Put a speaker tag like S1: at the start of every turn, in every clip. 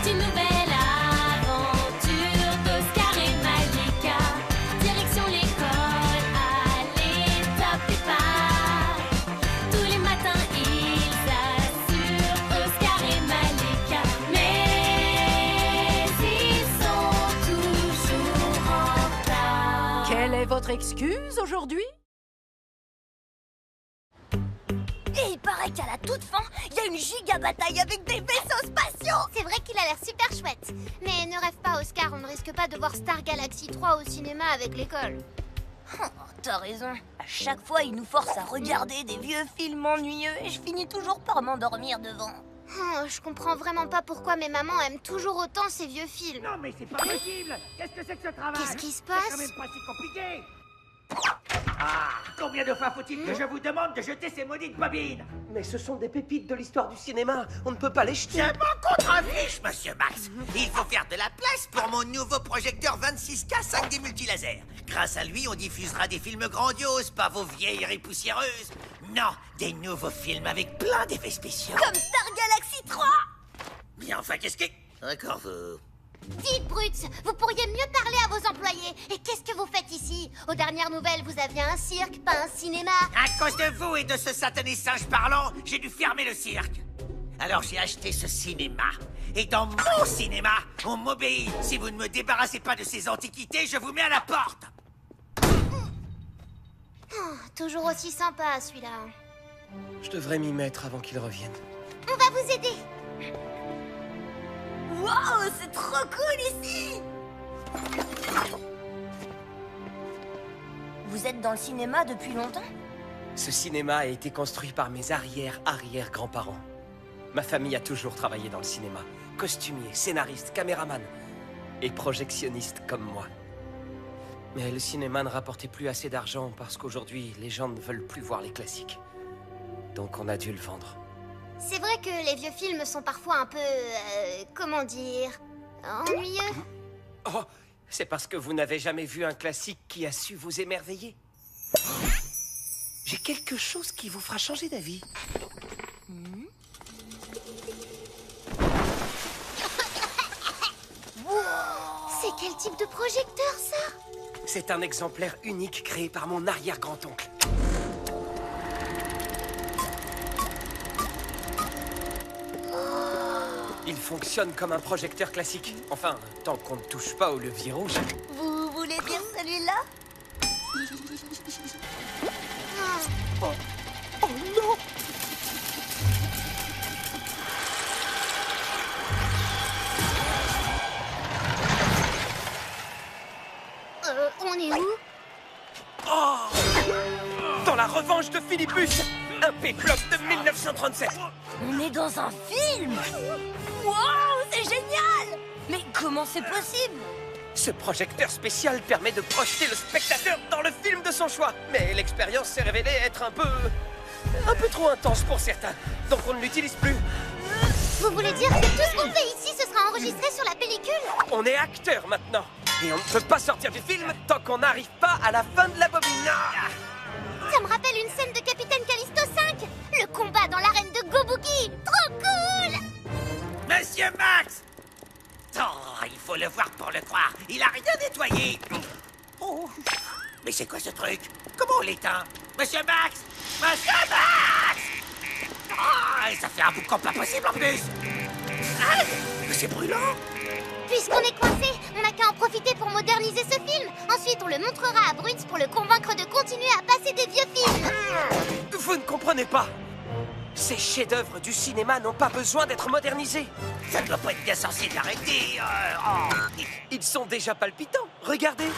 S1: C'est une nouvelle aventure d'Oscar et Malika. Direction l'école, allez, top départ. Tous les matins, ils assurent Oscar et Malika. Mais ils sont toujours en retard.
S2: Quelle est votre excuse aujourd'hui?
S3: Et il paraît qu'à la toute fin, il y a une giga bataille avec des vaisseaux spatiaux.
S4: C'est vrai qu'il a l'air super chouette. Mais ne rêve pas, Oscar, on ne risque pas de voir Star Galaxy 3 au cinéma avec l'école.
S3: Oh, t'as raison. À chaque fois, il nous force à regarder des vieux films ennuyeux et je finis toujours par m'endormir devant.
S4: Oh, je comprends vraiment pas pourquoi mes mamans aiment toujours autant ces vieux films.
S5: Non mais c'est pas possible. Qu'est-ce que c'est que ce travail?
S4: Qu'est-ce qui se
S5: C'est quand
S4: passe?
S5: même pas si compliqué. Ah, combien de fois faut-il que je vous demande de jeter ces maudites bobines?
S6: Mais ce sont des pépites de l'histoire du cinéma. On ne peut pas les jeter.
S7: Je m'en contrefiche, monsieur Max. Il faut faire de la place pour mon nouveau projecteur 26K 5D multilaser. Grâce à lui, on diffusera des films grandioses, pas vos vieilleries poussiéreuses. Non, des nouveaux films avec plein d'effets spéciaux.
S3: Comme Star Galaxy 3.
S7: Bien, enfin, qu'est-ce que... D'accord, vous...
S4: Dites, Brutes, vous pourriez mieux parler à vos employés. Et qu'est-ce que vous faites ici? Aux dernières nouvelles, vous aviez un cirque, pas un cinéma.
S7: À cause de vous et de ce satané singe parlant, j'ai dû fermer le cirque. Alors j'ai acheté ce cinéma. Et dans mon cinéma, on m'obéit. Si vous ne me débarrassez pas de ces antiquités, je vous mets à la porte.
S4: Oh, toujours aussi sympa, celui-là.
S6: Je devrais m'y mettre avant qu'ils reviennent.
S4: On va vous aider.
S3: Waouh, c'est trop cool ici. Vous êtes dans le cinéma depuis longtemps?
S6: Ce cinéma a été construit par mes arrière-grands-parents. Ma famille a toujours travaillé dans le cinéma. Costumier, scénariste, caméraman et projectionniste comme moi. Mais le cinéma ne rapportait plus assez d'argent parce qu'aujourd'hui, les gens ne veulent plus voir les classiques. Donc on a dû le vendre.
S4: C'est vrai que les vieux films sont parfois un peu... comment dire... ennuyeux.
S6: Oh, c'est parce que vous n'avez jamais vu un classique qui a su vous émerveiller. J'ai quelque chose qui vous fera changer d'avis.
S4: C'est quel type de projecteur, ça?
S6: C'est un exemplaire unique créé par mon arrière-grand-oncle. Il fonctionne comme un projecteur classique. Enfin, tant qu'on ne touche pas au levier rouge.
S3: Vous voulez dire celui-là?
S6: Oh non!
S4: On est où?
S6: Oh! Dans la revanche de Philippus! Un péplop de 1937!
S3: On est dans un film. Waouh, c'est génial. Mais comment c'est possible?
S6: Ce projecteur spécial permet de projeter le spectateur dans le film de son choix. Mais l'expérience s'est révélée être un peu trop intense pour certains. Donc on ne l'utilise plus.
S4: Vous voulez dire que tout ce qu'on fait ici, ce sera enregistré sur la pellicule?
S6: On est acteur maintenant. Et on ne peut pas sortir du film tant qu'on n'arrive pas à la fin de la bobine.
S4: Ça me rappelle une scène de Capitaine Callisto 5. Le combat dans l'arène de Gobuki. Trop cool.
S7: Monsieur Max! Oh, il faut le voir pour le croire. Il a rien nettoyé. Oh. Mais c'est quoi ce truc? Comment on l'éteint? Monsieur Max! Monsieur Max! Oh, et ça fait un boucan pas possible en plus. Ah, mais c'est brûlant.
S4: Puisqu'on est coincé, on n'a qu'à en profiter pour moderniser ce film. Ensuite, on le montrera à Brutes pour le convaincre de continuer à passer des vieux films.
S6: Vous ne comprenez pas. Ces chefs-d'œuvre du cinéma n'ont pas besoin d'être modernisés.
S7: Ça ne doit pas être bien censé l'arrêter. Oh.
S6: Ils sont déjà palpitants. Regardez.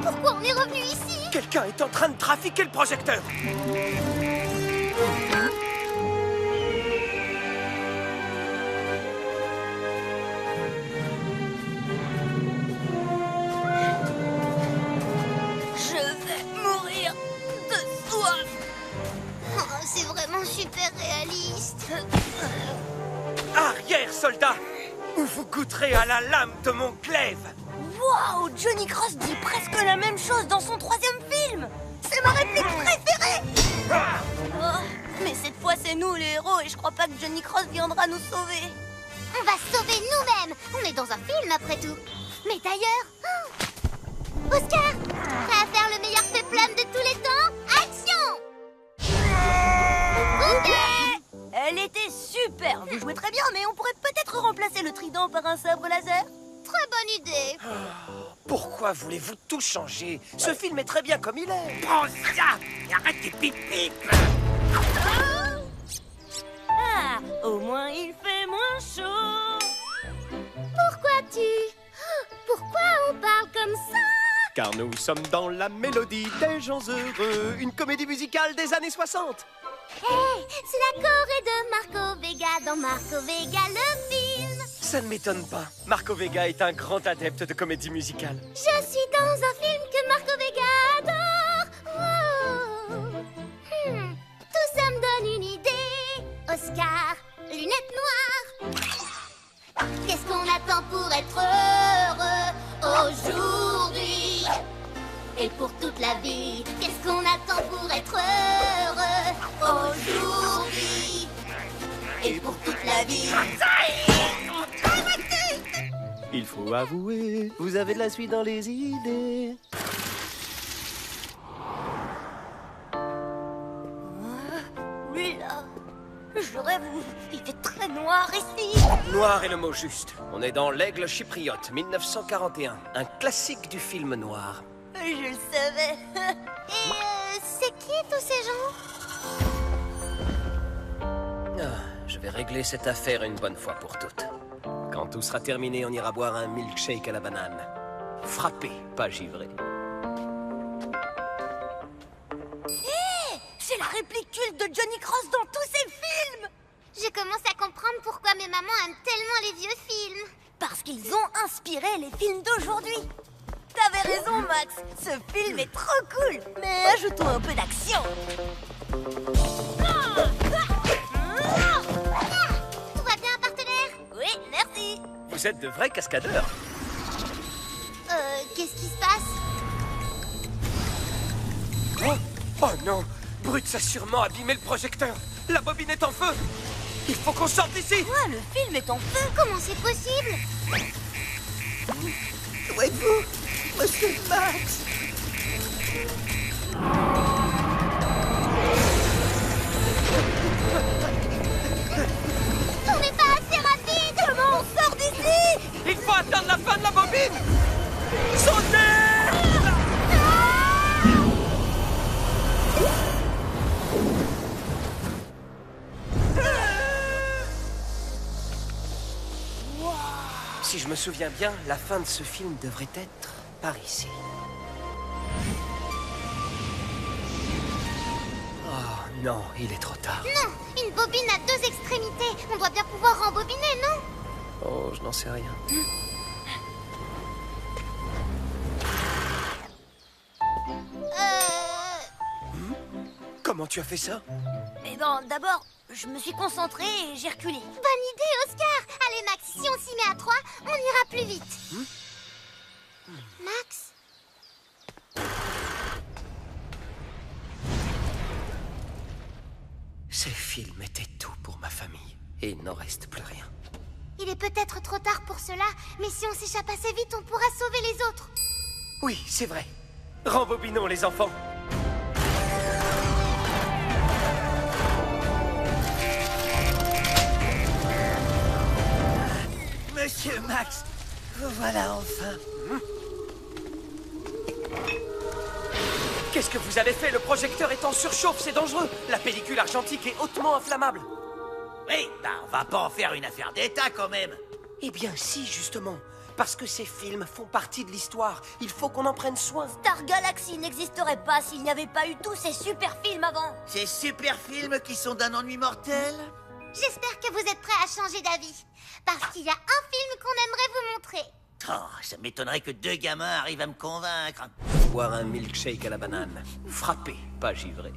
S4: Pourquoi on est revenu ici?
S6: Quelqu'un est en train de trafiquer le projecteur. super soldat, ou vous goûterez à la lame de mon glaive.
S3: Waouh, Johnny Cross dit presque la même chose dans son 3e film. C'est ma réplique préférée. Oh, mais cette fois, c'est nous les héros et je crois pas que Johnny Cross viendra nous sauver.
S4: On va se sauver nous-mêmes. On est dans un film après tout. Mais d'ailleurs... oh, Oscar, prêt à faire le meilleur peplum de tous les temps? Action!
S3: Elle était super. Vous jouez très bien, mais on pourrait peut-être remplacer le trident par un sabre laser.
S4: Très bonne idée.
S6: Pourquoi voulez-vous tout changer? Ce film est très bien comme il est.
S7: Prends ça et arrête tes pip-pip.
S3: Ah, au moins il fait moins chaud.
S4: Pourquoi on parle comme ça?
S6: Car nous sommes dans la mélodie des gens heureux, une comédie musicale des années 60.
S4: Hey, c'est la Corée de Marco Vega dans Marco Vega le film.
S6: Ça ne m'étonne pas. Marco Vega est un grand adepte de comédie musicale.
S4: Je suis dans un film que Marco Vega adore. Wow. Tout ça me donne une idée. Oscar, lunettes noires. Qu'est-ce qu'on attend pour être heureux aujourd'hui et pour toute la vie? Qu'est-ce qu'on attend pour être heureux aujourd'hui et pour toute la vie?
S6: Il faut avouer, vous avez de la suite dans les idées.
S3: Oui, là. Je rêve, il fait très noir ici.
S6: Noir est le mot juste. On est dans l'Aigle chypriote, 1941. Un classique du film noir.
S3: Je le savais.
S4: Et c'est qui tous ces gens?
S6: Je vais régler cette affaire une bonne fois pour toutes. Quand tout sera terminé, on ira boire un milkshake à la banane. Frappé, pas givré.
S3: C'est la réplique culte de Johnny Cross dans tous ses films.
S4: Je commence à comprendre pourquoi mes mamans aiment tellement les vieux films.
S3: Parce qu'ils ont inspiré les films d'aujourd'hui. T'avais raison, Max. Ce film est trop cool. Mais ajoutons un peu d'action.
S4: Tout va bien, partenaire?
S3: Oui, merci.
S6: Vous êtes de vrais cascadeurs.
S4: Qu'est-ce qui se passe?
S6: Oh non! Brut a sûrement abîmé le projecteur. La bobine est en feu. Il faut qu'on sorte d'ici.
S3: Quoi, le film est en feu?
S4: Comment c'est possible?
S5: Où êtes-vous, Monsieur Max?
S4: On n'est pas assez rapide.
S3: Comment on sort d'ici?
S6: Il faut atteindre la fin de la bobine. Sautez! Si je me souviens bien, la fin de ce film devrait être par ici. Oh non, il est trop tard.
S4: Non, une bobine a 2 extrémités. On doit bien pouvoir rembobiner, non?
S6: Oh, je n'en sais rien. Comment tu as fait ça?
S3: Eh ben, d'abord, je me suis concentrée et j'ai reculé.
S4: Bonne idée, Oscar. Allez, Max, si on s'y met à 3, on ira plus vite. Max?
S6: Ces films étaient tout pour ma famille. Et il n'en reste plus rien.
S4: Il est peut-être trop tard pour cela, mais si on s'échappe assez vite, on pourra sauver les autres.
S6: Oui, c'est vrai. Rembobinons les enfants.
S5: Monsieur Max, vous voilà enfin.
S6: Qu'est-ce que vous avez fait? Le projecteur est en surchauffe, c'est dangereux. La pellicule argentique est hautement inflammable.
S7: Oui, bah on va pas en faire une affaire d'État quand même.
S6: Eh bien si, justement. Parce que ces films font partie de l'histoire. Il faut qu'on en prenne soin.
S3: Star Galaxy n'existerait pas s'il n'y avait pas eu tous ces super films avant.
S5: Ces super films qui sont d'un ennui mortel?
S4: J'espère que vous êtes prêts à changer d'avis. Parce qu'il y a un film qu'on aimerait vous montrer.
S7: Oh, ça m'étonnerait que 2 gamins arrivent à me convaincre.
S6: Boire un milkshake à la banane. Frappé, pas givré.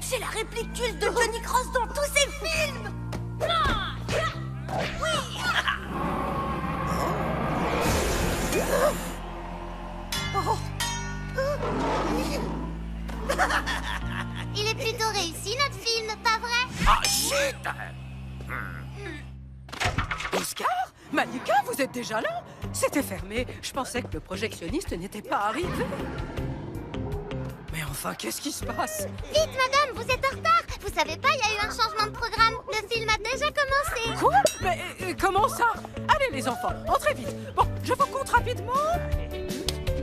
S3: C'est la réplique culte de Johnny Cross dans tous ses films.
S4: Il est plutôt réussi, notre film, pas vrai?
S7: Oh, chut!
S2: Oscar? Malika, vous êtes déjà là? C'était fermé. Je pensais que le projectionniste n'était pas arrivé. Mais enfin, qu'est-ce qui se passe?
S4: Vite, madame, vous êtes en retard. Vous savez pas, il y a eu un changement de programme. Le film a déjà commencé.
S2: Quoi? Mais comment ça? Allez, les enfants, entrez vite. Bon, je vous compte rapidement.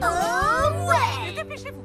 S4: Oh, ouais!
S2: Et dépêchez-vous.